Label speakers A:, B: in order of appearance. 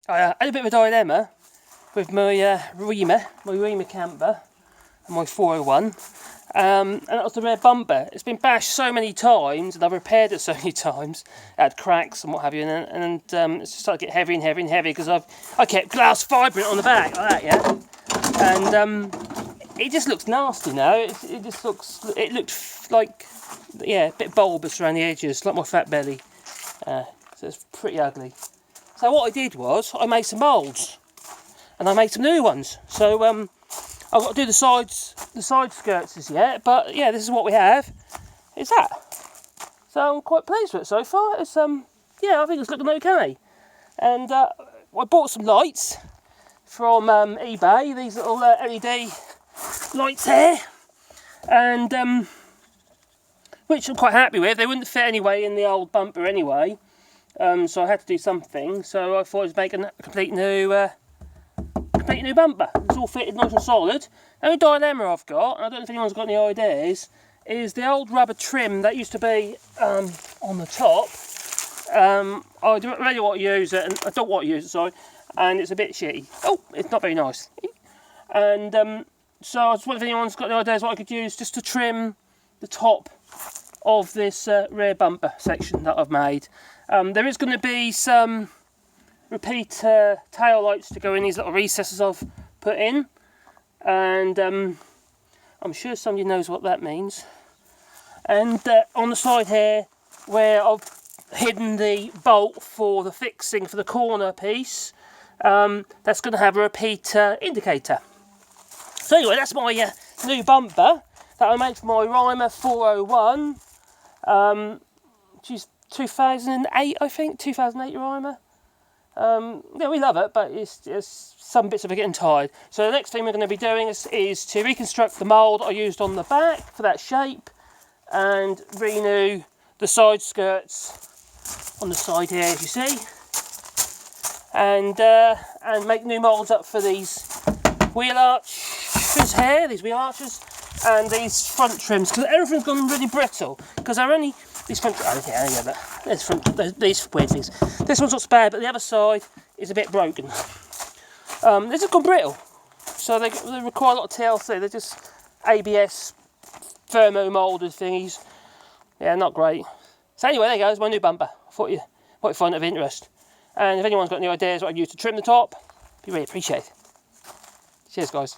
A: I had a bit of a dilemma with my Rimor camper and my 401. And that was the rear bumper. It's been bashed so many times, and I've repaired it so many times. It had cracks and what have you, and it's just started to get heavy and heavy and heavy because I kept glass fibre on the back like that, yeah. And it just looks nasty now. It looked like, yeah, a bit bulbous around the edges, like my fat belly. So it's pretty ugly. So what I did was I made some moulds, and I made some new ones. So I've got to do the side skirts as yet, but yeah, this is what we have. Is that? So I'm quite pleased with it so far. It's yeah, I think it's looking okay. And I bought some lights from eBay. These little LED lights here, and which I'm quite happy with. They wouldn't fit anyway in the old bumper anyway, so I had to do something. So I thought I'd make a complete new bumper. It's all fitted nice and solid. The only dilemma I've got, and I don't know if anyone's got any ideas, is the old rubber trim that used to be on the top. I don't really want to use it, and I don't want to use it, sorry, and it's a bit shitty. Oh, it's not very nice. And so I was wondering if anyone's got any ideas what I could use just to trim the top of this rear bumper section that I've made. There is going to be some repeat tail lights to go in these little recesses I've put in, and I'm sure somebody knows what that means. And on the side here, where I've hidden the bolt for the fixing for the corner piece, that's going to have a repeat indicator. So anyway, that's my new bumper that I made for my Rimor 401, which is 2008, I think, 2008 Rimor. Yeah, we love it, but it's some bits of it getting tired. So the next thing we're going to be doing is to reconstruct the mould I used on the back for that shape, and renew the side skirts on the side here, as you see, and make new moulds up for these wheel arches here, these wheel arches, and these front trims, because everything's gone really brittle. Because they're only these front. Oh yeah, but these weird things. This one's not so bad, but the other side is a bit broken. These have gone brittle, so they require a lot of TLC. They're just ABS thermo moulded thingies. Yeah, not great. So anyway, there you go. It's my new bumper. I thought you might find it of interest. And if anyone's got any ideas what I'd use to trim the top, be really appreciated. Cheers, guys.